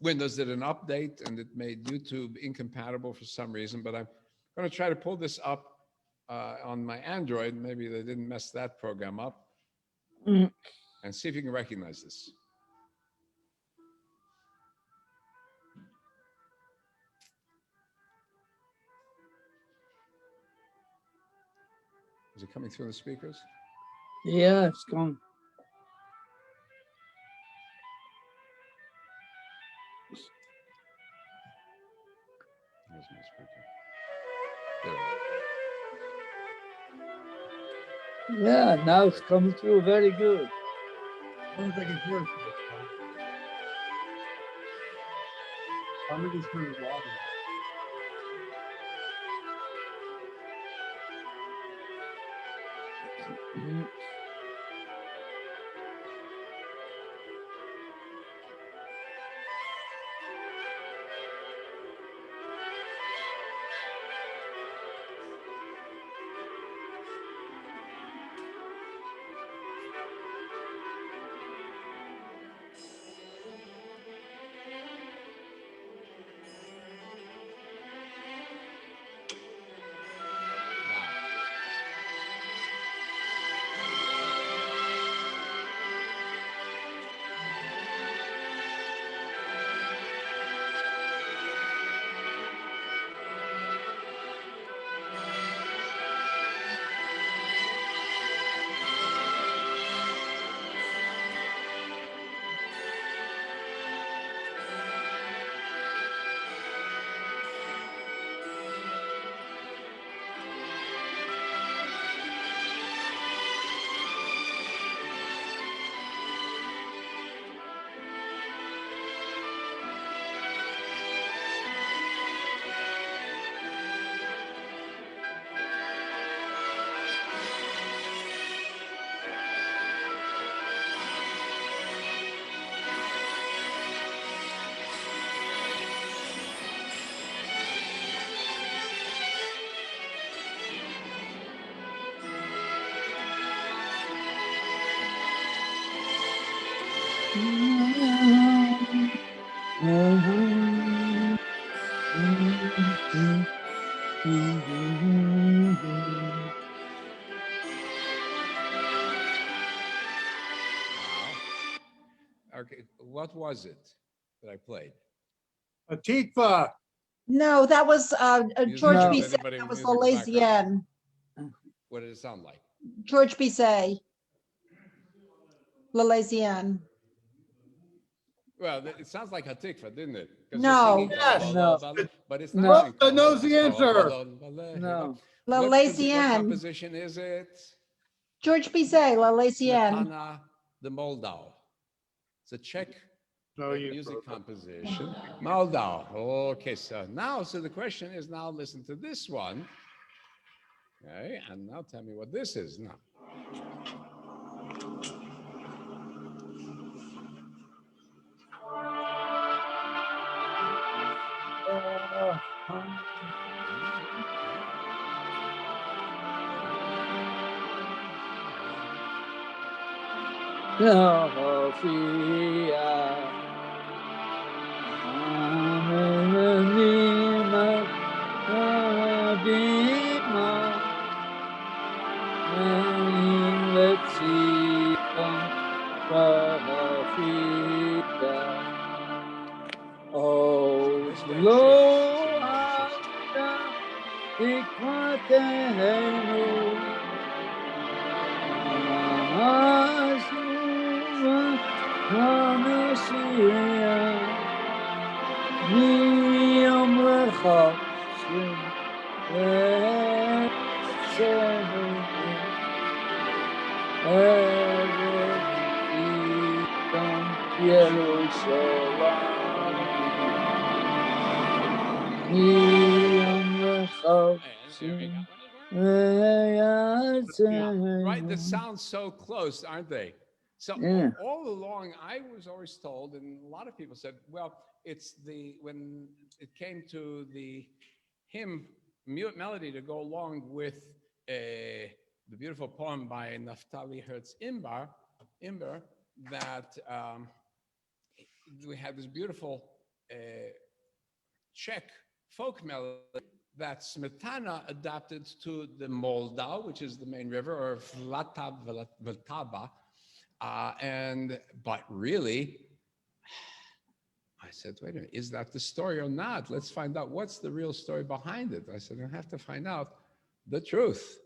Windows did an update and it made YouTube incompatible for some reason, but I'm going to try to pull this up on my Android. Maybe they didn't mess that program up. And see if you can recognize this. Is it coming through the speakers? Yeah, it's gone. There's my speaker. There it is. Yeah, now it's coming through very good. I don't think it's yours. Somebody's turning it off. Okay, what was it that I played? A tikva. No, that was George No. Bizet. Anybody That was music La background? Laisienne. What did it sound like? George Bizet. La Laisienne. Well, it sounds like Hatikva, didn't it? 'Cause No. you're singing, Yes. but it's No. not. Rosa knows the answer. No. La What Laisienne. composition is it? George Bizet, La Laisienne. Smetana de Moldau. It's a Czech No, you music composition. Moldau. Okay, so the question is now listen to this one. Okay, and now tell me what this is now. Right, that sounds so close, aren't they? So Yeah. all along, I was always told, and a lot of people said, well, it's when it came to the hymn melody to go along with the beautiful poem by Naftali Herz Imber, that we had this beautiful Czech folk melody that Smetana adapted to the Moldau, which is the main river, or Vltava. But really, I said, wait a minute, is that the story or not? Let's find out what's the real story behind it. I said, I have to find out the truth.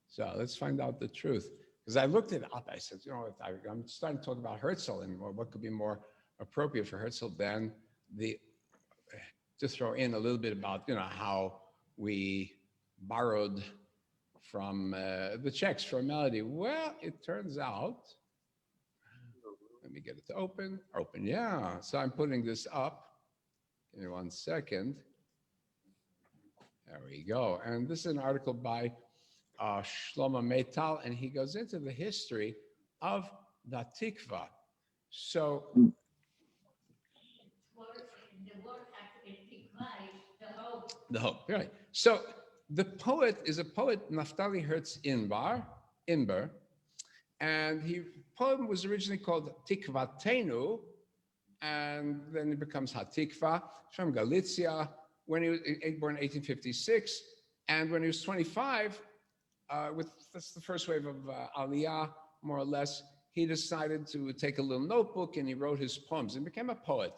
So let's find out the truth. Because I looked it up. I said, you know, I'm starting to talk about Herzl and what could be more appropriate for Herzl than to throw in a little bit about, you know, how we borrowed from the Czechs for a melody. Well, it turns out, let me get it to open, yeah. So I'm putting this up. Give me 1 second. There we go. And this is an article by Shlomo Meital, and he goes into the history of the Tikva. So, the hope, right. So the poet is a poet, Naftali Herz Imber, and his poem was originally called Tikvatenu, and then it becomes Hatikva, from Galicia, when he was born in 1856, and when he was 25, that's the first wave of Aliyah, more or less, he decided to take a little notebook and he wrote his poems and became a poet,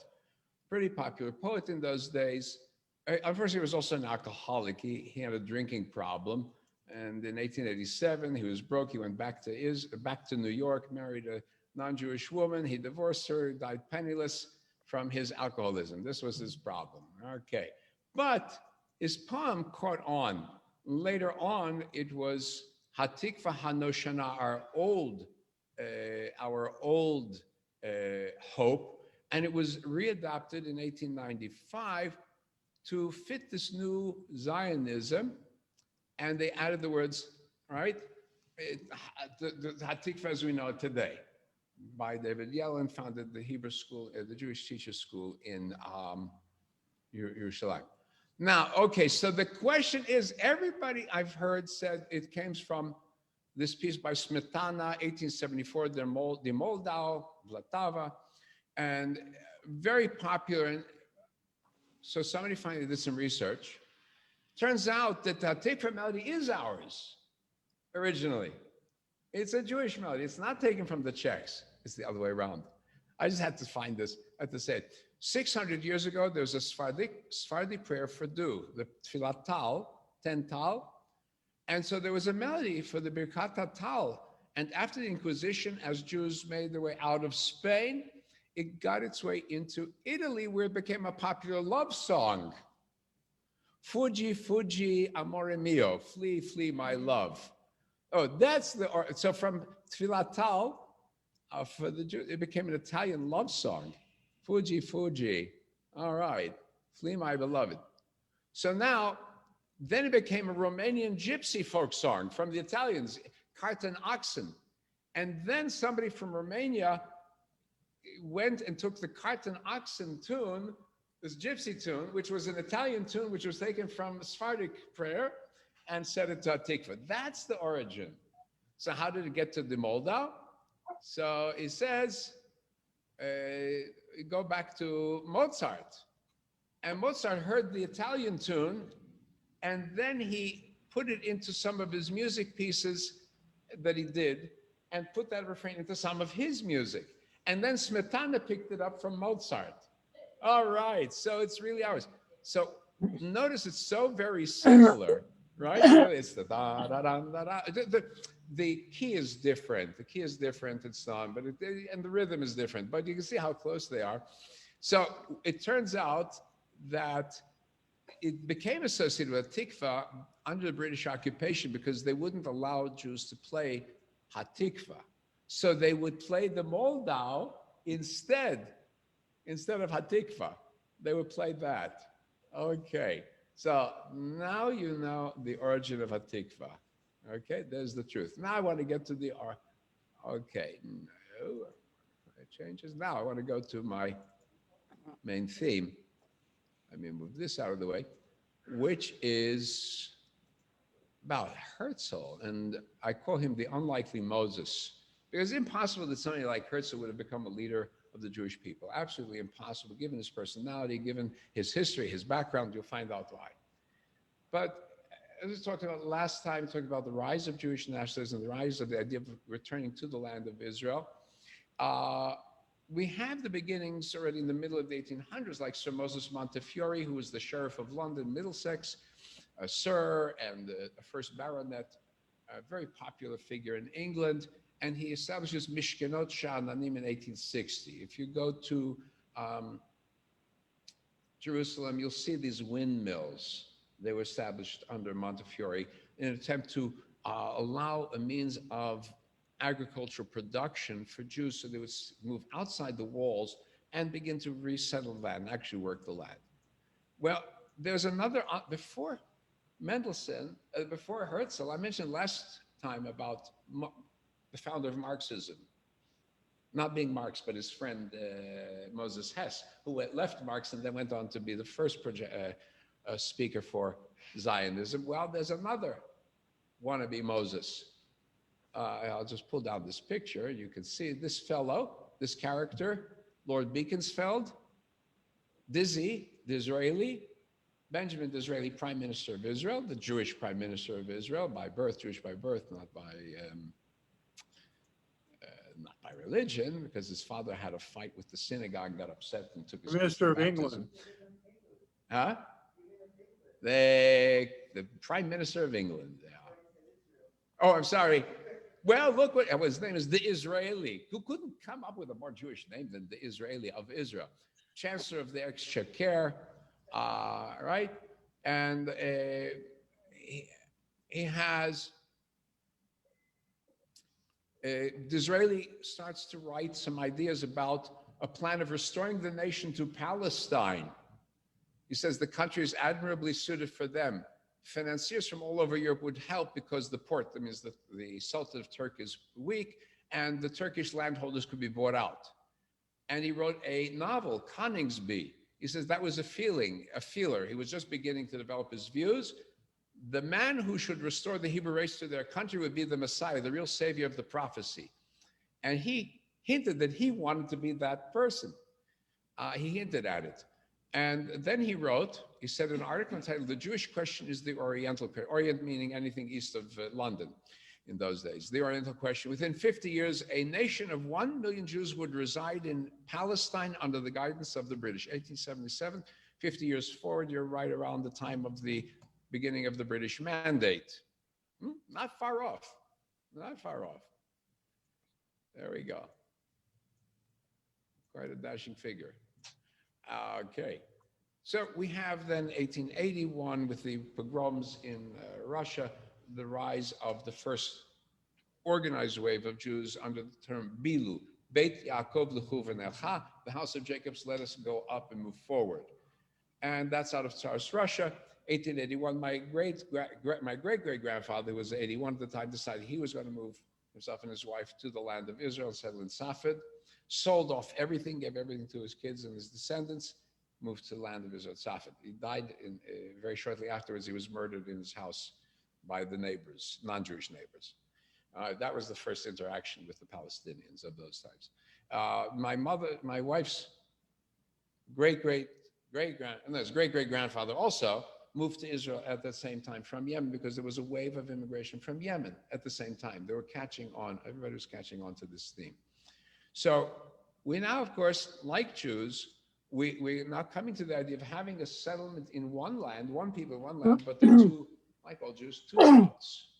pretty popular poet in those days. Unfortunately, he was also an alcoholic. He had a drinking problem. And in 1887, he was broke. He went back to New York, married a non-Jewish woman. He divorced her, died penniless from his alcoholism. This was his problem. Okay. But his poem caught on. Later on, it was Hatikva Hanoshana, our old hope. And it was readapted in 1895 to fit this new Zionism. And they added the words, right? The Hatikva as we know it today, by David Yellen, founded the Hebrew school, the Jewish teacher school in Yerushalayim. Now, okay, so the question is, everybody I've heard said it came from this piece by Smetana, 1874, the Moldau, Vltava, and very popular. And so somebody finally did some research. Turns out that the Hatikva melody is ours, originally. It's a Jewish melody. It's not taken from the Czechs. It's the other way around. I just had to find this, I had to say it. 600 years ago, there was a Sephardi prayer for dew, the Tfilat Tal, 10 Tal. And so there was a melody for the Birkat Tal. And after the Inquisition, as Jews made their way out of Spain, it got its way into Italy, where it became a popular love song. Fuji, Fuji, amore mio, flee, flee, my love. Oh, that's so from Tfilat Tal, for the Jews, it became an Italian love song. Fuji, Fuji, all right, flee, my beloved. So now, then it became a Romanian gypsy folk song from the Italians, cart and oxen. And then somebody from Romania went and took the cart and oxen tune, this gypsy tune, which was an Italian tune, which was taken from Sephardic prayer, and set it to Hatikva. That's the origin. So how did it get to the Moldau? So it says, go back to Mozart. And Mozart heard the Italian tune, and then he put it into some of his music pieces that he did, and put that refrain into some of his music. And then Smetana picked it up from Mozart. All right, so it's really ours. So notice it's so very similar, right? It's the da da da da da. The key is different. The key is different and so on, but and the rhythm is different. But you can see how close they are. So it turns out that it became associated with Hatikva under the British occupation because they wouldn't allow Jews to play Hatikva. So they would play the Moldau instead of Hatikva. They would play that. Okay, so now you know the origin of Hatikva. Okay, there's the truth. Now I want to get to the, okay, no, it changes. Now I want to go to my main theme. Let me move this out of the way, which is about Herzl. And I call him the unlikely Moses, because it's impossible that somebody like Herzl would have become a leader of the Jewish people. Absolutely impossible, given his personality, given his history, his background. You'll find out why. But as we talked about last time, we talked about the rise of Jewish nationalism, the rise of the idea of returning to the land of Israel. We have the beginnings already in the middle of the 1800s, like Sir Moses Montefiore, who was the Sheriff of London, Middlesex, a Sir and a first baronet, a very popular figure in England. And he establishes Mishkenot Sha'ananim in 1860. If you go to Jerusalem, you'll see these windmills. They were established under Montefiore in an attempt to allow a means of agricultural production for Jews so they would move outside the walls and begin to resettle the land and actually work the land. Well, there's another, before Mendelssohn, before Herzl, I mentioned last time about the founder of Marxism, not being Marx, but his friend Moses Hess, who left Marx and then went on to be the first speaker for Zionism. Well, there's another wannabe Moses. I'll just pull down this picture. You can see this fellow, this character, Lord Beaconsfield, Dizzy, the Israeli, Benjamin Disraeli, Prime Minister of Israel, the Jewish Prime Minister of Israel, by birth, Jewish by birth, not by religion, because his father had a fight with the synagogue, got upset and took his Minister of baptism. England. Huh? The Prime Minister of England. Yeah. Oh, I'm sorry. Well, look what his name is, the Israeli. Who couldn't come up with a more Jewish name than the Israeli of Israel? Chancellor of the Exchequer, right? And he has. Disraeli starts to write some ideas about a plan of restoring the nation to Palestine. He says the country is admirably suited for them. Financiers from all over Europe would help because the port, that means the Sultan of Turkey is weak, and the Turkish landholders could be bought out. And he wrote a novel, Coningsby. He says that was a feeler. He was just beginning to develop his views. The man who should restore the Hebrew race to their country would be the Messiah, the real savior of the prophecy. And he hinted that he wanted to be that person. He hinted at it. And then he said an article entitled, "The Jewish Question is the Oriental Question." Orient meaning anything east of London in those days. The Oriental Question. Within 50 years, a nation of 1 million Jews would reside in Palestine under the guidance of the British. 1877, 50 years forward, you're right around the time of the beginning of the British Mandate. Not far off. Not far off. There we go. Quite a dashing figure. Okay. So we have then 1881 with the pogroms in Russia, the rise of the first organized wave of Jews under the term Bilu. Beit Yaakov L'chu v'nelcha, the house of Jacob's, let us go up and move forward. And that's out of Tsarist Russia. 1881, my great-great-grandfather, who was 81 at the time, decided he was going to move himself and his wife to the land of Israel, settle in Safed, sold off everything, gave everything to his kids and his descendants, moved to the land of Israel, Safed. He died very shortly afterwards. He was murdered in his house by the neighbors, non-Jewish neighbors. That was the first interaction with the Palestinians of those times. My wife's great-great-grandfather also moved to Israel at the same time from Yemen, because there was a wave of immigration from Yemen at the same time. They were catching on. Everybody was catching on to this theme. So we now, of course, like Jews, we're now coming to the idea of having a settlement in one land, one people, one land, but there are two, like all Jews, two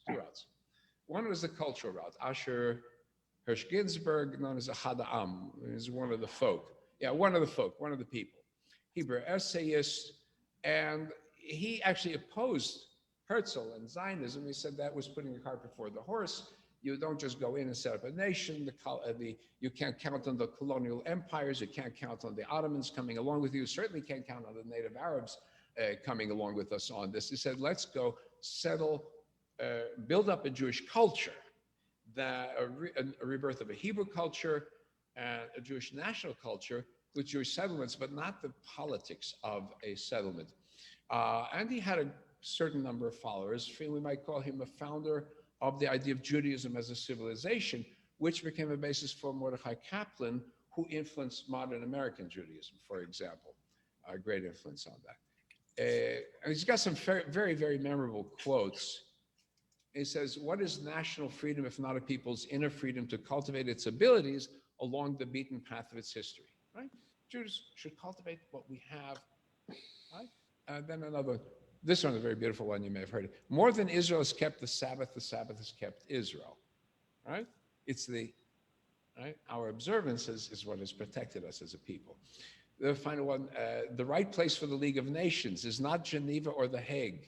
routes. One was the cultural route. Asher Hirsch Ginsburg, known as Ahad Ha'am, is one of the folk. Yeah, one of the people. Hebrew essayist, and he actually opposed Herzl and Zionism. He said that was putting the cart before the horse. You don't just go in and set up a nation. You can't count on the colonial empires. You can't count on the Ottomans coming along with you. You certainly can't count on the native Arabs coming along with us on this. He said, let's go settle, build up a Jewish culture, a rebirth of a Hebrew culture, and a Jewish national culture with Jewish settlements, but not the politics of a settlement. And he had a certain number of followers. We might call him a founder of the idea of Judaism as a civilization, which became a basis for Mordechai Kaplan, who influenced modern American Judaism, for example. A great influence on that. And he's got some very, very memorable quotes. He says, what is national freedom if not a people's inner freedom to cultivate its abilities along the beaten path of its history, right? Jews should cultivate what we have, right? And then another, this one is a very beautiful one, you may have heard it. More than Israel has kept the Sabbath has kept Israel, right? It's the, right? Our observances is what has protected us as a people. The final one, the right place for the League of Nations is not Geneva or The Hague.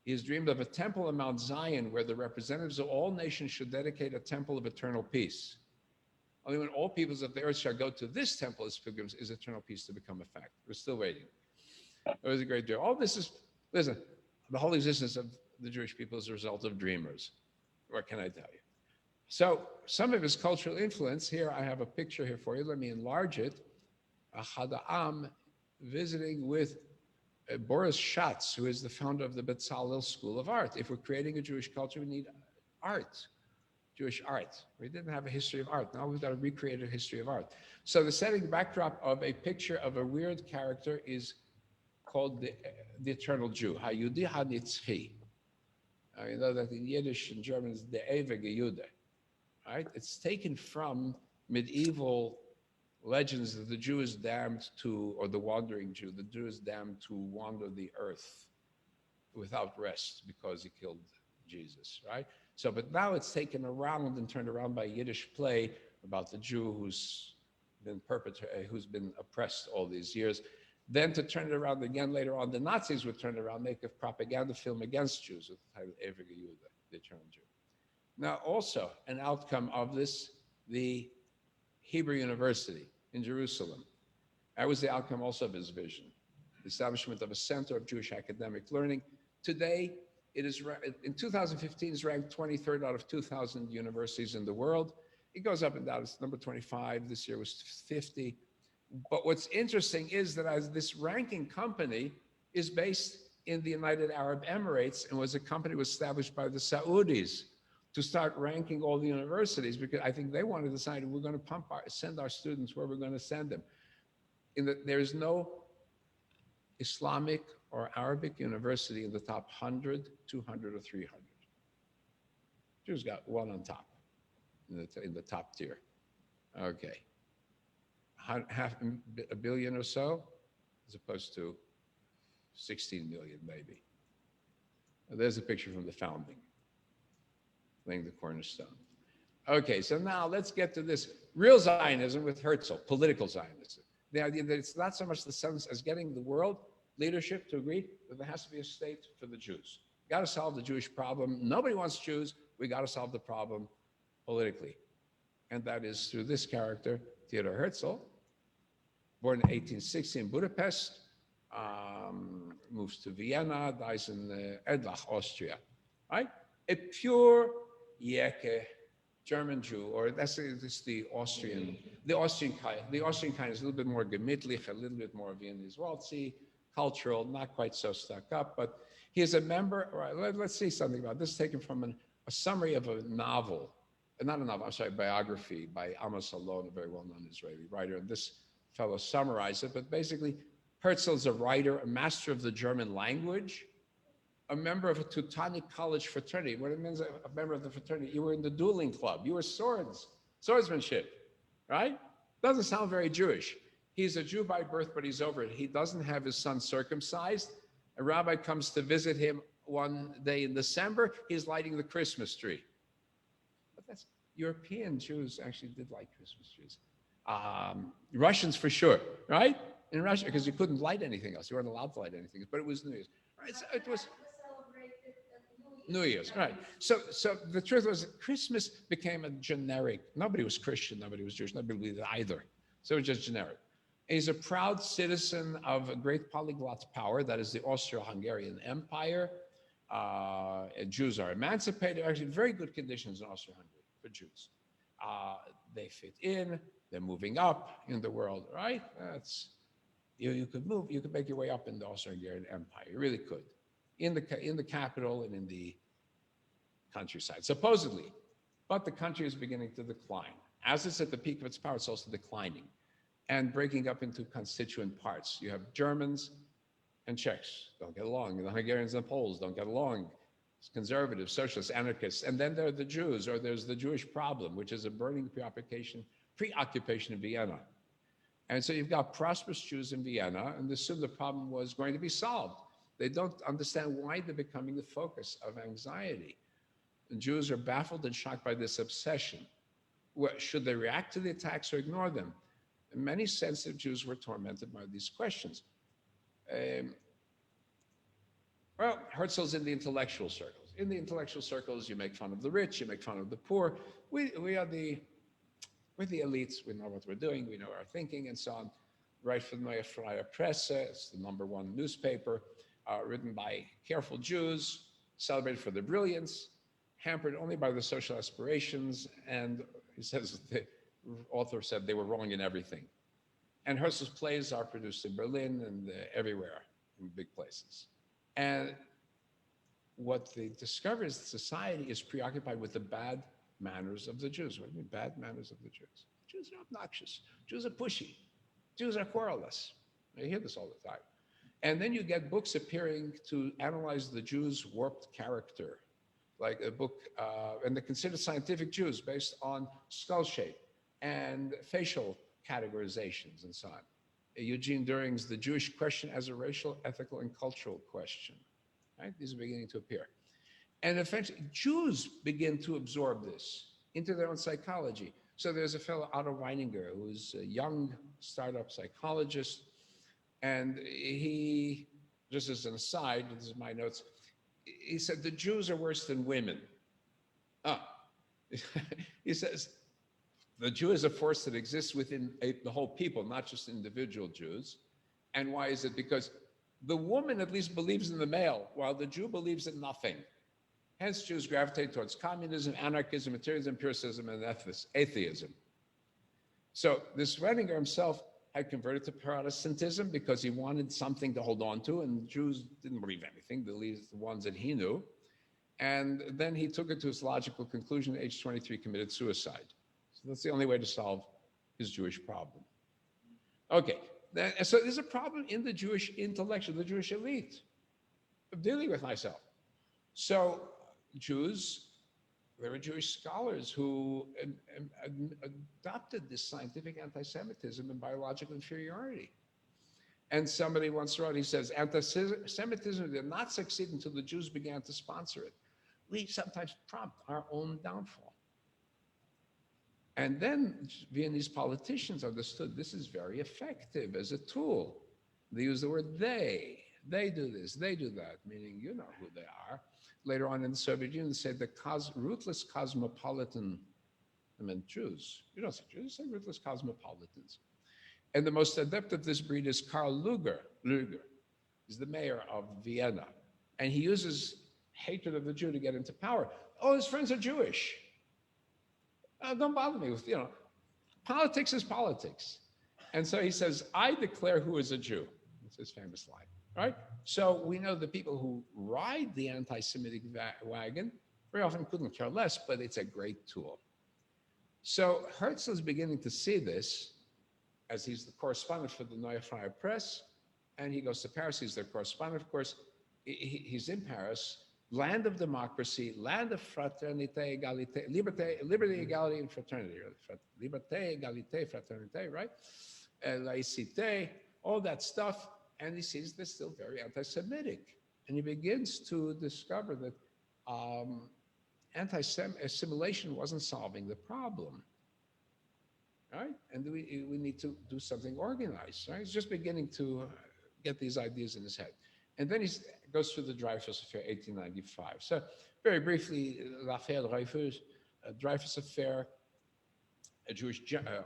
He has dreamed of a temple on Mount Zion where the representatives of all nations should dedicate a temple of eternal peace. Only when all peoples of the earth shall go to this temple as pilgrims is eternal peace to become a fact. We're still waiting. It was a great deal. All this is, listen, the whole existence of the Jewish people is a result of dreamers. What can I tell you? So some of his cultural influence, here I have a picture here for you. Let me enlarge it. Ahad visiting with Boris Schatz, who is the founder of the Bezalel School of Art. If we're creating a Jewish culture, we need art, Jewish art. We didn't have a history of art. Now we've got to recreate a history of art. So the setting backdrop of a picture of a weird character is called the Eternal Jew, Hayudi HaNitzchi. You know that in Yiddish and German is the Ewige Jude, right? It's taken from medieval legends that the Jew is damned to, or the wandering Jew, the Jew is damned to wander the earth without rest because he killed Jesus, right? So, but now it's taken around and turned around by a Yiddish play about the Jew who's been oppressed all these years. Then to turn it around again later on, the Nazis would turn it around, make a propaganda film against Jews with the title Ewige Jude, the Eternal Jew. Now also, an outcome of this, the Hebrew University in Jerusalem. That was the outcome also of his vision, the establishment of a center of Jewish academic learning. Today, it is, in 2015, is ranked 23rd out of 2,000 universities in the world. It goes up and down. It's number 25. This year was 50. But what's interesting is that as this ranking company is based in the United Arab Emirates and was a company was established by the Saudis to start ranking all the universities, because I think they want to decide we're going to send our students where we're going to send them. There is no Islamic or Arabic university in the top 100, 200, or 300. Jews got one on top, in the top tier. Okay. Half a billion or so, as opposed to 16 million, maybe. There's a picture from the founding, laying the cornerstone. Okay, so now let's get to this real Zionism with Herzl, political Zionism. The idea that it's not so much the sense as getting the world leadership to agree that there has to be a state for the Jews. Got to solve the Jewish problem. Nobody wants Jews. We got to solve the problem politically. And that is through this character, Theodore Herzl, born in 1860 in Budapest, moves to Vienna, dies in Erlach, Austria, right? A pure Yeke, German Jew, or that's the Austrian kind. The Austrian kind is a little bit more gemütlich, a little bit more Viennese waltzy, cultural, not quite so stuck up, but he is a member, right, let's see something about this, taken from a summary of a novel, not a novel, I'm sorry, biography by Amos Alon, a very well-known Israeli writer, and this fellow summarized it, but basically, Herzl is a writer, a master of the German language, a member of a Teutonic College fraternity. What it means, a member of the fraternity, you were in the dueling club, you were swordsmanship, right? Doesn't sound very Jewish. He's a Jew by birth, but he's over it. He doesn't have his son circumcised. A rabbi comes to visit him one day in December, he's lighting the Christmas tree. But that's, European Jews actually did like Christmas trees. Russians for sure, right? In Russia, because you couldn't light anything else. You weren't allowed to light anything else, but it was New Year's. Right? So it was New Year's, right. So the truth was Christmas became a generic, nobody was Christian, nobody was Jewish, nobody believed either. So it was just generic. And he's a proud citizen of a great polyglot power, that is the Austro-Hungarian Empire. Jews are emancipated, actually very good conditions in Austro-Hungary for Jews. They fit in, they're moving up in the world, right? That's, you could move, you could make your way up in the Austro-Hungarian Empire, you really could. In the capital and in the countryside, supposedly. But the country is beginning to decline. As it's at the peak of its power, it's also declining and breaking up into constituent parts. You have Germans and Czechs don't get along. The Hungarians and Poles don't get along. It's conservatives, socialists, anarchists. And then there are the Jews, or there's the Jewish problem, which is a burning preoccupation in Vienna. And so you've got prosperous Jews in Vienna, and assume the problem was going to be solved. They don't understand why they're becoming the focus of anxiety. And Jews are baffled and shocked by this obsession. Should they react to the attacks or ignore them? And many sensitive Jews were tormented by these questions. Well, Herzl's in the intellectual circles. In the intellectual circles, you make fun of the rich, you make fun of the poor. We're the elites. We know what we're doing, we know our thinking, and so on. Write for the Neue Freie Presse. It's the #1 newspaper, written by careful Jews, celebrated for their brilliance, hampered only by their social aspirations. And he says, the author said they were wrong in everything. And Herzl's plays are produced in Berlin and everywhere, in big places. And what they discover is that society is preoccupied with the bad manners of the Jews. What do you mean, bad manners of the Jews? Jews are obnoxious. Jews are pushy. Jews are querulous. You hear this all the time. And then you get books appearing to analyze the Jews' warped character, like a book, and they're considered scientific Jews based on skull shape and facial categorizations and so on. Eugene During's The Jewish Question as a Racial, Ethical, and Cultural Question. Right? These are beginning to appear. And eventually, Jews begin to absorb this into their own psychology. So there's a fellow, Otto Weininger, who's a young startup psychologist. And he, just as an aside, this is my notes, he said, the Jews are worse than women. He says, the Jew is a force that exists within the whole people, not just individual Jews. And why is it? Because the woman at least believes in the male, while the Jew believes in nothing. Hence, Jews gravitate towards communism, anarchism, materialism, empiricism, and atheism. So this Weininger himself had converted to Protestantism because he wanted something to hold on to, and Jews didn't believe anything, at least the ones that he knew. And then he took it to its logical conclusion at age 23, committed suicide. So that's the only way to solve his Jewish problem. Okay, so there's a problem in the Jewish intellectual, the Jewish elite, of dealing with myself. So Jews, there were Jewish scholars who adopted this scientific anti-Semitism and biological inferiority. And somebody once wrote, he says, anti-Semitism did not succeed until the Jews began to sponsor it. We sometimes prompt our own downfall. And then Viennese politicians understood this is very effective as a tool. They use the word they do this, they do that, meaning you know who they are. Later on in the Soviet Union, they said the ruthless cosmopolitan, I meant Jews. You don't say Jews, you say ruthless cosmopolitans. And the most adept of this breed is Karl Lueger. Lueger is the mayor of Vienna. And he uses hatred of the Jew to get into power. Oh, his friends are Jewish. Don't bother me with, politics is politics. And so he says, I declare who is a Jew. That's his famous line, right? So we know the people who ride the anti-Semitic wagon very often couldn't care less, but it's a great tool. So Herzl is beginning to see this as he's the correspondent for the Neue Freie Presse, and he goes to Paris. He's their correspondent, of course. He's in Paris, land of democracy, land of fraternité, égalité, liberty, equality, and fraternity. Liberté, égalité, fraternité, right? Laïcité, all that stuff. And he sees this still very anti-Semitic. And he begins to discover that anti-assimilation wasn't solving the problem. Right? And we need to do something organized. Right? He's just beginning to get these ideas in his head. And then he goes through the Dreyfus Affair, 1895. So very briefly, l'affaire Dreyfus, Dreyfus Affair, a Jewish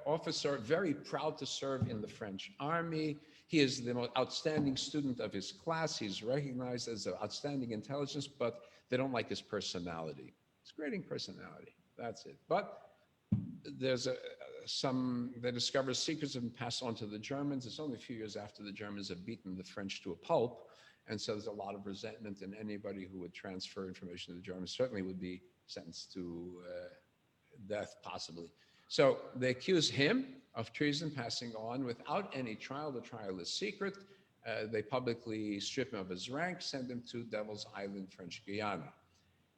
officer, very proud to serve in the French army. He is the most outstanding student of his class. He's recognized as an outstanding intelligence, but they don't like his personality. It's grating personality, that's it. But there's they discover secrets have been passed on to the Germans. It's only a few years after the Germans have beaten the French to a pulp. And so there's a lot of resentment, and anybody who would transfer information to the Germans certainly would be sentenced to death, possibly. So they accuse him of treason, passing on without any trial. The trial is secret. They publicly strip him of his rank, send him to Devil's Island, French Guiana.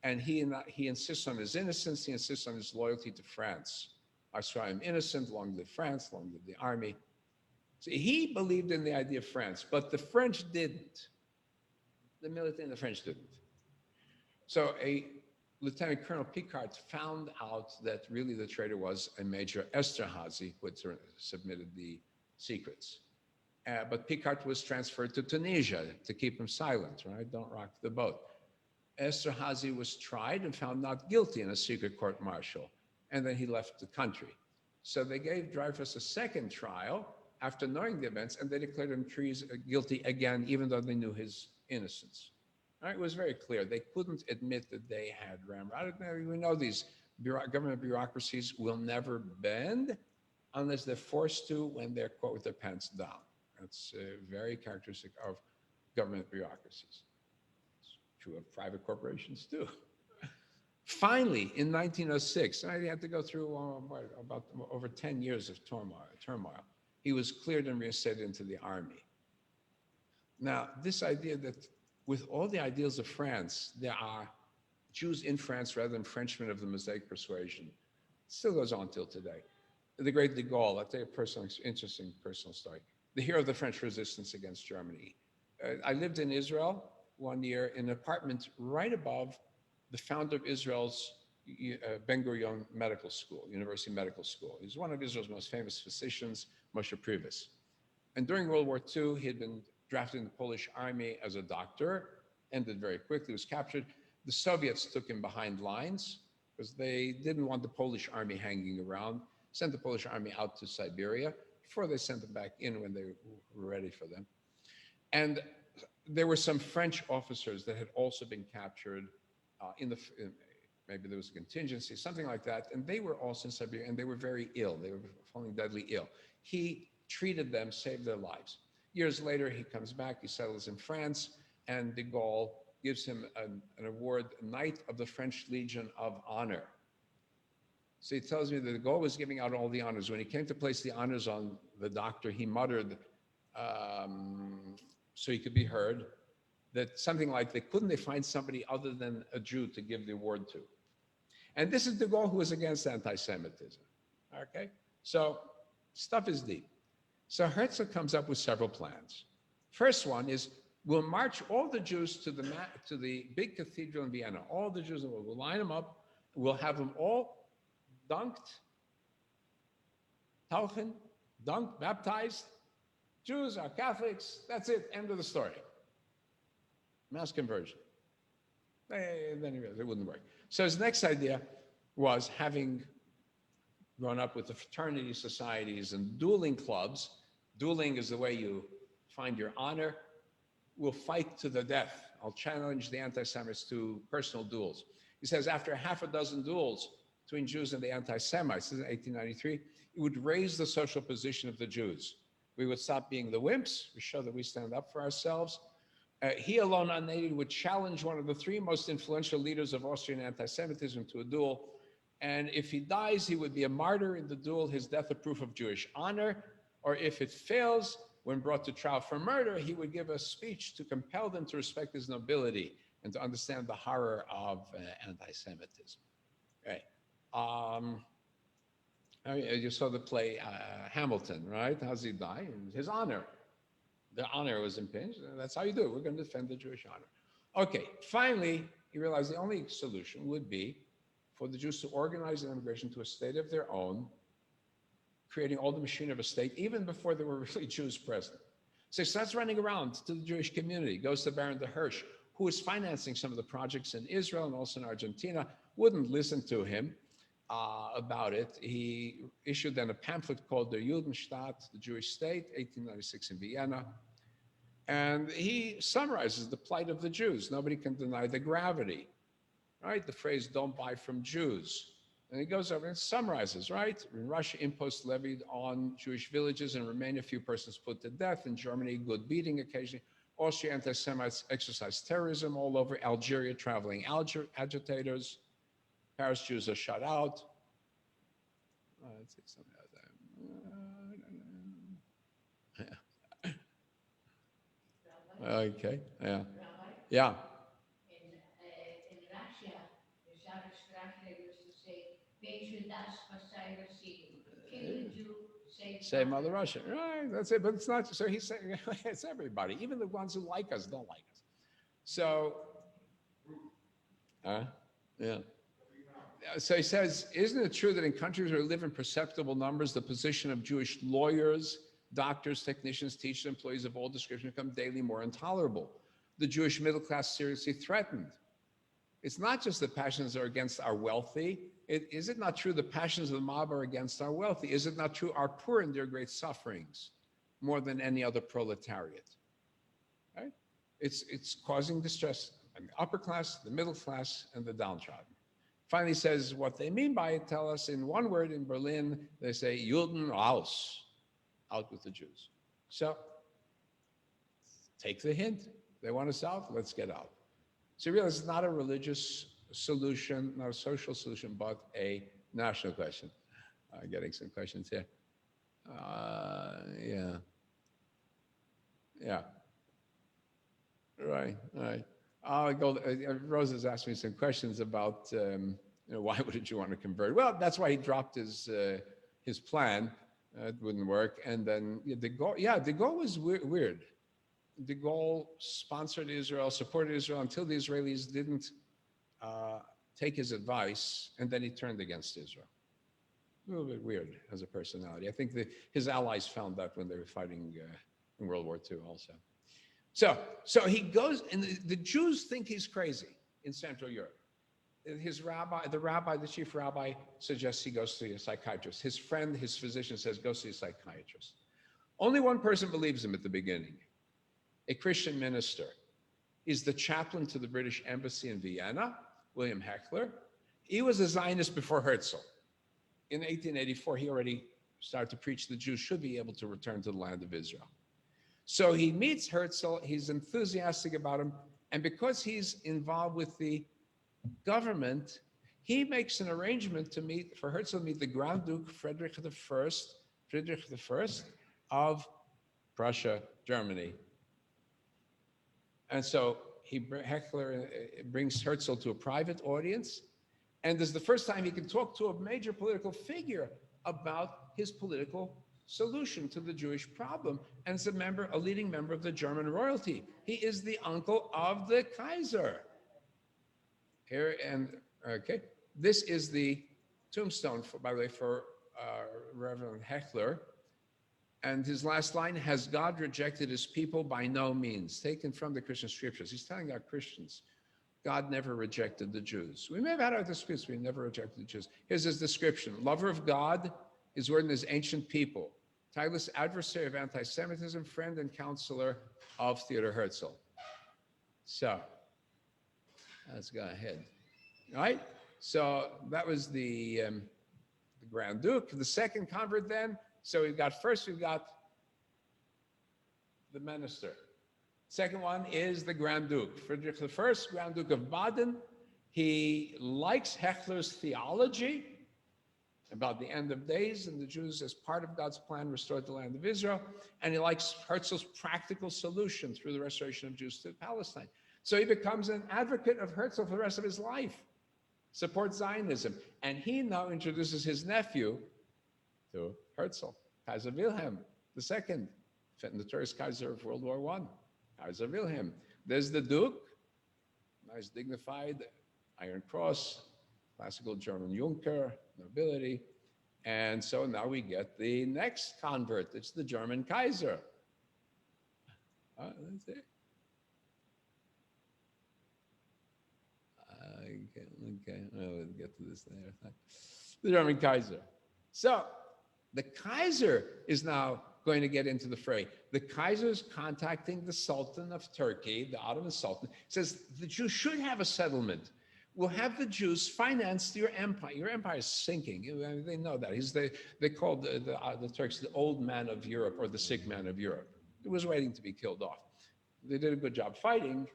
And he insists on his innocence. He insists on his loyalty to France. I swear I'm innocent. Long live France. Long live the army. So he believed in the idea of France, but the French didn't. The military and the French didn't. So a Lieutenant Colonel Picard found out that really the traitor was a Major Esterhazy, who had submitted the secrets. But Picard was transferred to Tunisia to keep him silent, right? Don't rock the boat. Esterhazy was tried and found not guilty in a secret court-martial, and then he left the country. So they gave Dreyfus a second trial after knowing the events, and they declared him guilty again, even though they knew his innocence. Right? It was very clear. They couldn't admit that they had ramrodded. We know these government bureaucracies will never bend unless they're forced to when they're caught with their pants down. That's very characteristic of government bureaucracies. It's true of private corporations too. Finally, in 1906, I had to go through about over 10 years of turmoil. He was cleared and reinstated into the army. Now, this idea that with all the ideals of France, there are Jews in France rather than Frenchmen of the Mosaic persuasion, still goes on till today. The great de Gaulle, I'll tell you a interesting personal story. The hero of the French resistance against Germany. I lived in Israel 1 year in an apartment right above the founder of Israel's Ben-Gurion Medical School, University Medical School. He's one of Israel's most famous physicians, Moshe Privis. And during World War II, he had been drafted in the Polish army as a doctor, ended very quickly, was captured. The Soviets took him behind lines because they didn't want the Polish army hanging around, sent the Polish army out to Siberia before they sent them back in when they were ready for them. And there were some French officers that had also been captured maybe there was a contingency, something like that. And they were also in Siberia and they were very ill. They were falling deadly ill. He treated them, saved their lives. Years later, he comes back, he settles in France, and de Gaulle gives him an award, Knight of the French Legion of Honor. So he tells me that de Gaulle was giving out all the honors. When he came to place the honors on the doctor, he muttered, so he could be heard, that something like, couldn't they find somebody other than a Jew to give the award to? And this is de Gaulle who was against anti-Semitism, okay? So stuff is deep. So Herzl comes up with several plans. First one is, we'll march all the Jews to the big cathedral in Vienna. All the Jews, we'll line them up. We'll have them all dunked, tauchen, dunked, baptized. Jews are Catholics. That's it. End of the story. Mass conversion. Then he realized it wouldn't work. So his next idea was, having grown up with the fraternity societies and dueling clubs. Dueling is the way you find your honor. We'll fight to the death. I'll challenge the anti-Semites to personal duels. He says after half a dozen duels between Jews and the anti-Semites in 1893, it would raise the social position of the Jews. We would stop being the wimps. We show that we stand up for ourselves. He alone unaided would challenge one of the three most influential leaders of Austrian anti-Semitism to a duel. And if he dies, he would be a martyr in the duel, his death a proof of Jewish honor. Or if it fails, when brought to trial for murder, he would give a speech to compel them to respect his nobility and to understand the horror of anti-Semitism. Okay. You saw the play Hamilton, right? How does he die? His honor. The honor was impinged. That's how you do it. We're going to defend the Jewish honor. Okay. Finally, he realized the only solution would be for the Jews to organize an immigration to a state of their own, creating all the machinery of a state, even before there were really Jews present. So he starts running around to the Jewish community, goes to Baron de Hirsch, who is financing some of the projects in Israel and also in Argentina, wouldn't listen to him about it. He issued then a pamphlet called Der Judenstaat, the Jewish State, 1896 in Vienna. And he summarizes the plight of the Jews. Nobody can deny the gravity, right? The phrase, don't buy from Jews. And he goes over and summarizes, right? In Russia, imposts levied on Jewish villages. In Romania, a few persons put to death. In Germany, good beating occasionally. Austria, anti-Semites exercise terrorism all over. Algeria, traveling agitators. Paris, Jews are shut out. Let's see something else. Okay, yeah. Yeah. In Russia, the Tsarist used to say, "Patient us for kill a Jew, Save Mother Russia. Right, that's it. But it's not, so he's saying it's everybody. Even the ones who like us don't like us. So, yeah. So he says, isn't it true that in countries where we live in perceptible numbers, the position of Jewish lawyers, doctors, technicians, teachers, employees of all description become daily more intolerable? The Jewish middle class seriously threatened. It's not just the passions are against our wealthy. Is it not true the passions of the mob are against our wealthy? Is it not true our poor endure great sufferings more than any other proletariat? Right? It's causing distress in the upper class, the middle class, and the downtrodden. Finally says what they mean by it. Tell us in one word. In Berlin, they say Juden raus, out with the Jews. So take the hint. They want us out, let's get out. So you realize it's not a religious solution, not a social solution, but a national question. Getting some questions here. Yeah. Right. I'll go. Rosa's asked me some questions about why wouldn't you want to convert? Well, that's why he dropped his plan. It wouldn't work. And then de Gaulle was weird. De Gaulle sponsored Israel, supported Israel until the Israelis didn't take his advice, and then he turned against Israel. A little bit weird as a personality. I think his allies found that when they were fighting in World War II also. So he goes, and the Jews think he's crazy in Central Europe. The chief rabbi suggests he goes to a psychiatrist. His friend, his physician says, go see a psychiatrist. Only one person believes him at the beginning. A Christian minister. He's the chaplain to the British Embassy in Vienna, William Heckler. He was a Zionist before Herzl. In 1884, he already started to preach the Jews should be able to return to the land of Israel. So he meets Herzl, he's enthusiastic about him, and because he's involved with the government, he makes an arrangement for Herzl to meet the Grand Duke Friedrich I of Prussia, Germany. And so Heckler brings Herzl to a private audience, and this is the first time he can talk to a major political figure about his political solution to the Jewish problem, and it's a leading member of the German royalty. He is the uncle of the Kaiser. Here, and okay, this is the tombstone, by the way, for Reverend Heckler. And his last line, has God rejected his people? By no means. Taken from the Christian scriptures. He's telling our Christians, God never rejected the Jews. We may have had our disputes, but he never rejected the Jews. Here's his description. Lover of God, his word in his ancient people. Tireless adversary of anti-Semitism, friend and counselor of Theodore Herzl. So, let's go ahead. All right? So that was the Grand Duke. The second convert then, so we've got the minister. Second one is the Grand Duke. Friedrich I, Grand Duke of Baden. He likes Heckler's theology about the end of days and the Jews as part of God's plan restored the land of Israel. And he likes Herzl's practical solution through the restoration of Jews to Palestine. So he becomes an advocate of Herzl for the rest of his life, supports Zionism. And he now introduces his nephew to Herzl, Kaiser Wilhelm II, notorious Kaiser of World War I, Kaiser Wilhelm. There's the Duke, nice dignified, Iron Cross, classical German Junker, nobility. And so now we get the next convert. It's the German Kaiser. That's it. Okay, we'll get to this later. The German Kaiser. So the Kaiser is now going to get into the fray. The Kaiser is contacting the Sultan of Turkey, the Ottoman Sultan, says the Jews should have a settlement. We'll have the Jews finance your empire. Your empire is sinking. They know that. They called the Turks the old man of Europe or the sick man of Europe. It was waiting to be killed off. They did a good job fighting,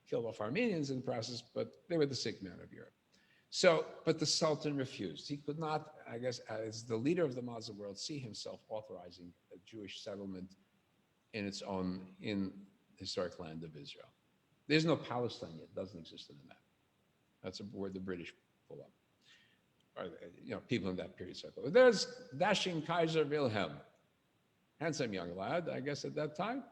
killed off Armenians in the process, but they were the sick man of Europe. So, but the Sultan refused. He could not, I guess, as the leader of the Muslim world, see himself authorizing a Jewish settlement in historic land of Israel. There's no Palestine yet; it doesn't exist in the map. That's a word the British pull up, or people in that period circle. But there's dashing Kaiser Wilhelm, handsome young lad, I guess at that time.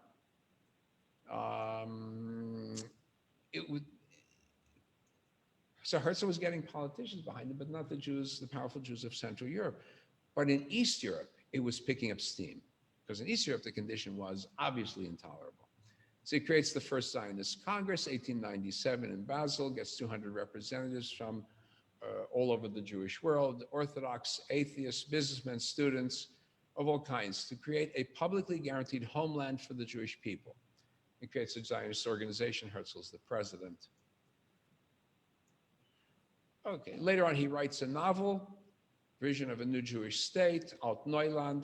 So Herzl was getting politicians behind him, but not the Jews, the powerful Jews of Central Europe. But in East Europe, it was picking up steam, because in East Europe, the condition was obviously intolerable. So he creates the first Zionist Congress, 1897 in Basel, gets 200 representatives from all over the Jewish world, Orthodox, atheists, businessmen, students of all kinds, to create a publicly guaranteed homeland for the Jewish people. He creates a Zionist organization. Herzl's the president. Okay, later on, he writes a novel, Vision of a New Jewish State, Alt Neuland.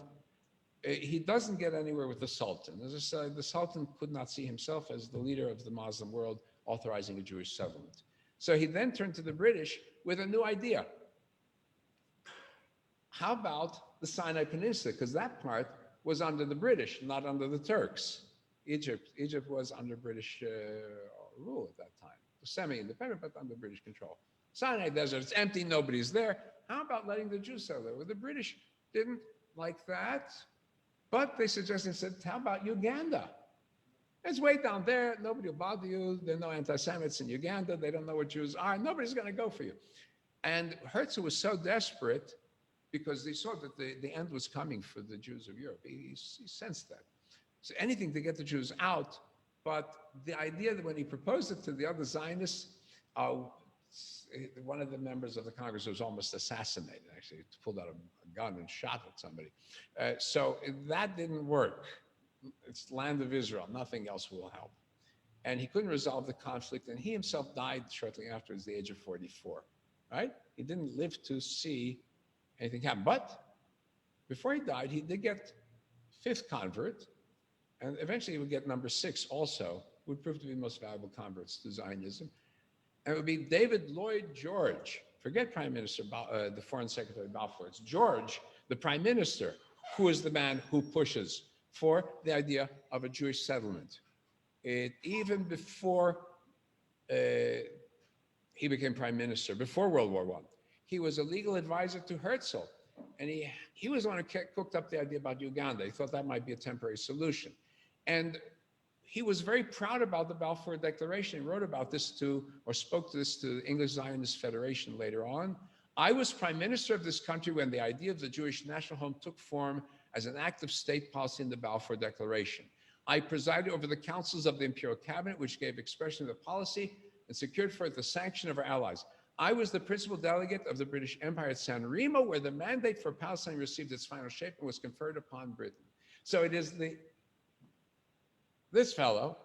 He doesn't get anywhere with the Sultan. As I said, the Sultan could not see himself as the leader of the Muslim world authorizing a Jewish settlement. So he then turned to the British with a new idea. How about the Sinai Peninsula? Because that part was under the British, not under the Turks. Egypt was under British rule at that time. Semi-independent, but under British control. Sinai Desert, it's empty, nobody's there. How about letting the Jews settle there? Well, the British didn't like that, but they said, how about Uganda? It's way down there, nobody will bother you. There are no anti-Semites in Uganda. They don't know what Jews are. Nobody's going to go for you. And Herzl was so desperate because they saw that the end was coming for the Jews of Europe. He sensed that. So anything to get the Jews out. But the idea that when he proposed it to the other Zionists, one of the members of the Congress was almost assassinated, actually. He pulled out a gun and shot at somebody. So that didn't work. It's the land of Israel. Nothing else will help. And he couldn't resolve the conflict, and he himself died shortly afterwards, the age of 44, right? He didn't live to see anything happen. But before he died, he did get fifth convert, and eventually he would get number 6 also, who would prove to be the most valuable converts to Zionism. And it would be David Lloyd George. Forget Prime Minister, the Foreign Secretary Balfour. It's George, the Prime Minister, who is the man who pushes for the idea of a Jewish settlement. Even before he became Prime Minister, before World War I, he was a legal advisor to Herzl. And he was the one who cooked up the idea about Uganda. He thought that might be a temporary solution. And he was very proud about the Balfour Declaration. He wrote about this spoke to this to the English Zionist Federation later on. I was Prime Minister of this country when the idea of the Jewish national home took form as an act of state policy in the Balfour Declaration. I presided over the councils of the Imperial Cabinet, which gave expression to the policy and secured for it the sanction of our allies. I was the principal delegate of the British Empire at San Remo, where the mandate for Palestine received its final shape and was conferred upon Britain. So it is this fellow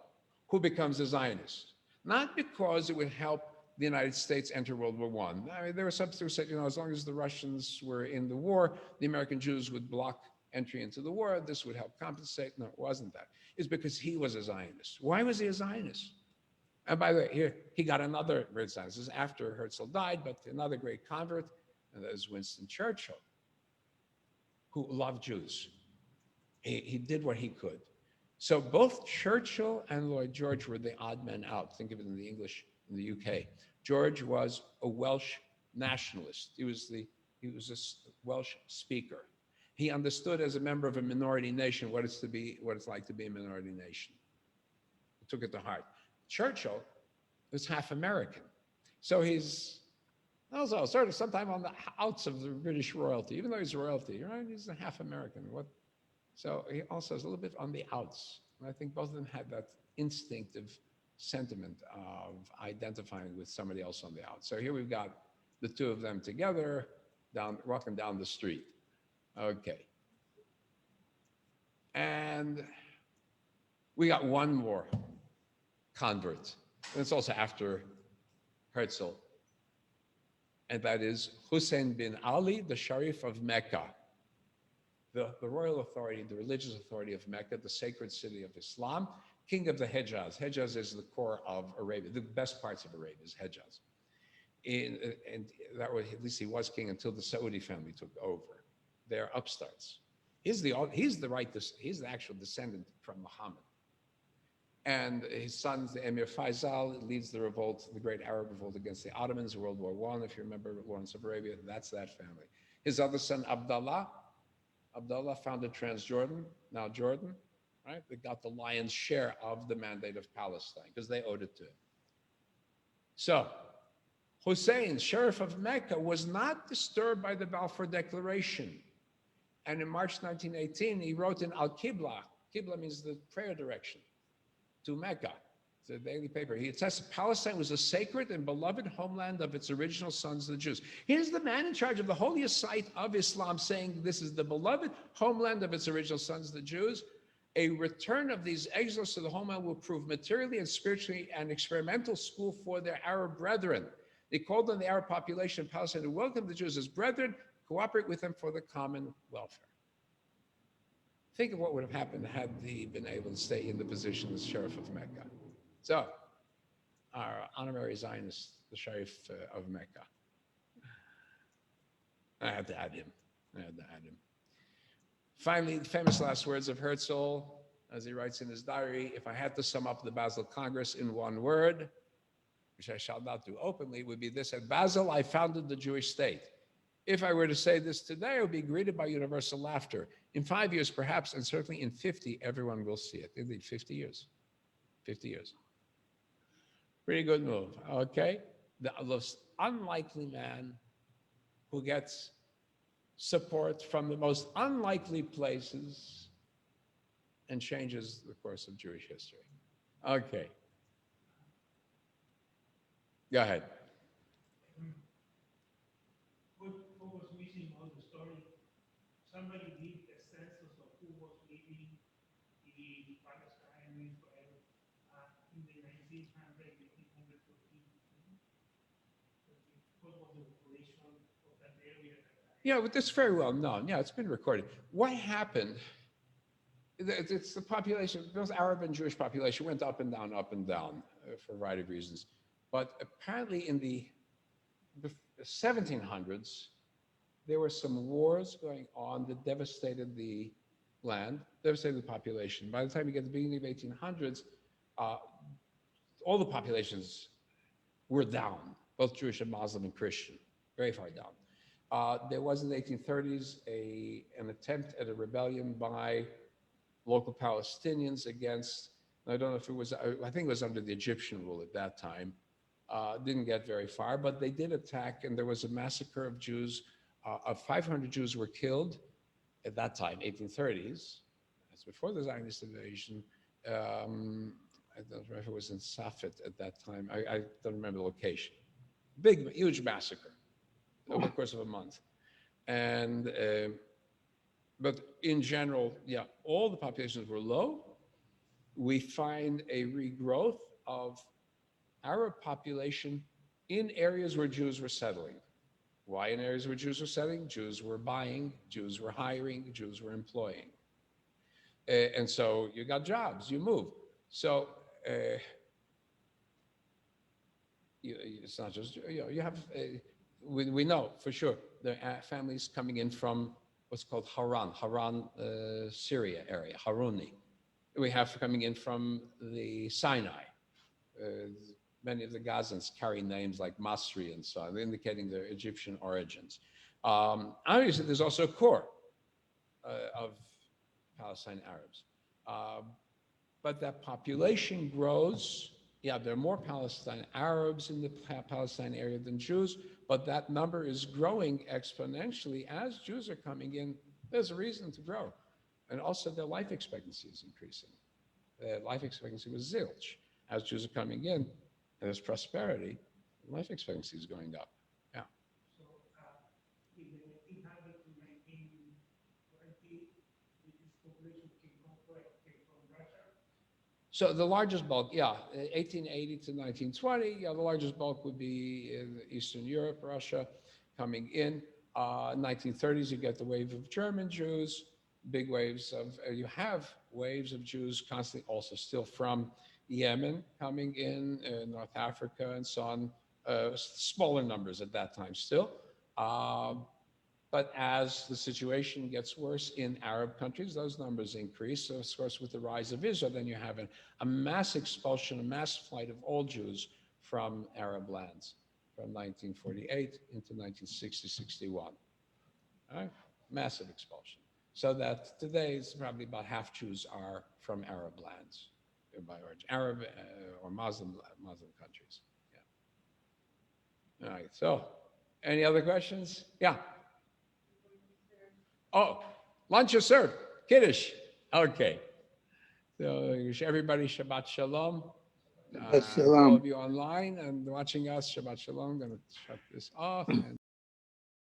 who becomes a Zionist, not because it would help the United States enter World War I. I mean, there were some who said, as long as the Russians were in the war, the American Jews would block entry into the war. This would help compensate. No, it wasn't that. It's because he was a Zionist. Why was he a Zionist? And by the way, here, he got another great Zionist. This is after Herzl died, but another great convert, and that is Winston Churchill, who loved Jews. He did what he could. So both Churchill and Lloyd George were the odd men out. Think of it in the English, in the UK. George was a Welsh nationalist. He was a Welsh speaker. He understood as a member of a minority nation what it's like to be a minority nation. He took it to heart. Churchill was half American. So he's also sort of sometime on the outs of the British royalty, even though he's royalty, right? He's a half American. So he also is a little bit on the outs. And I think both of them had that instinctive sentiment of identifying with somebody else on the outs. So here we've got the two of them together, walking down the street. Okay. And we got one more convert. And it's also after Herzl. And that is Hussein bin Ali, the Sherif of Mecca. The royal authority, the religious authority of Mecca, the sacred city of Islam, king of the Hejaz. Hejaz is the core of Arabia. The best parts of Arabia is Hejaz. and that was, at least he was king until the Saudi family took over. They're upstarts. He's the actual descendant from Muhammad. And his son, the Emir Faisal, leads the revolt, the great Arab revolt against the Ottomans, World War I, if you remember Lawrence of Arabia, that's that family. His other son, Abdullah founded Transjordan, now Jordan, right? They got the lion's share of the mandate of Palestine because they owed it to him. So, Hussein, Sherif of Mecca, was not disturbed by the Balfour Declaration. And in March 1918, he wrote in Al-Qibla, Qibla means the prayer direction, to Mecca, the daily paper. He attested Palestine was a sacred and beloved homeland of its original sons, the Jews. Here's the man in charge of the holiest site of Islam saying this is the beloved homeland of its original sons, the Jews. A return of these exiles to the homeland will prove materially and spiritually an experimental school for their Arab brethren. They called on the Arab population of Palestine to welcome the Jews as brethren, cooperate with them for the common welfare. Think of what would have happened had he been able to stay in the position as Sherif of Mecca. So, our honorary Zionist, the Sherif of Mecca. I had to add him. Finally, the famous last words of Herzl, as he writes in his diary, if I had to sum up the Basel Congress in one word, which I shall not do openly, would be this: at Basel, I founded the Jewish state. If I were to say this today, I would be greeted by universal laughter. In 5 years, perhaps, and certainly in 50, everyone will see it. Indeed, 50 years. 50 years. Pretty good move, okay? The most unlikely man who gets support from the most unlikely places and changes the course of Jewish history. Okay. Go ahead. What was missing on the story? Somebody did a census of who was living in Palestine, Israel, in the 1900, 1814. What was the population of that area? Yeah, but that's very well known. Yeah, it's been recorded. What happened? It's the population, both Arab and Jewish population went up and down for a variety of reasons. But apparently in the 1700s, there were some wars going on that devastated the land, devastated the population. By the time you get to the beginning of the 1800s, all the populations were down, both Jewish and Muslim and Christian, very far down. There was in the 1830s an attempt at a rebellion by local Palestinians against, I don't know if it was, I think it was under the Egyptian rule at that time. Didn't get very far, but they did attack, and there was a massacre of Jews. Of 500 Jews were killed at that time, 1830s. That's before the Zionist invasion. I don't remember if it was in Safed at that time. I don't remember the location. Big, huge massacre over the course of a month. And, but in general, yeah, all the populations were low. We find a regrowth of Arab population in areas where Jews were settling. Why in areas where Jews were settling? Jews were buying, Jews were hiring, Jews were employing. And so you got jobs, you move. So it's not just, you have, we know for sure, there are families coming in from what's called Haran, Syria area, Haruni. We have coming in from the Sinai. Many of the Gazans carry names like Masri and so on, indicating their Egyptian origins. Obviously, there's also a core of Palestine Arabs. But that population grows. Yeah, there are more Palestine Arabs in the Palestine area than Jews, but that number is growing exponentially as Jews are coming in. There's a reason to grow. And also their life expectancy is increasing. Life expectancy was zilch. As Jews are coming in, and there's prosperity, life expectancy is going up. Yeah. So in the 1800 to 1920, this population came from Russia? So the largest bulk, yeah, 1880 to 1920, yeah, the largest bulk would be in Eastern Europe, Russia, coming in. 1930s, you get the wave of German Jews, big waves of, you have waves of Jews constantly also still from Yemen coming in, North Africa and so on, smaller numbers at that time still. But as the situation gets worse in Arab countries, those numbers increase. So, of course, with the rise of Israel, then you have a mass expulsion, a mass flight of all Jews from Arab lands from 1948 into 1960-61. All right? Massive expulsion. So that today it's probably about half Jews are from Arab lands, by origin, Arab or Muslim countries. Yeah. All right. So, any other questions? Yeah. Oh, lunch is served. Kiddush. Okay. So everybody, Shabbat Shalom. Shabbat All Shalom. of you online and watching us, Shabbat Shalom. I'm going to shut this off. And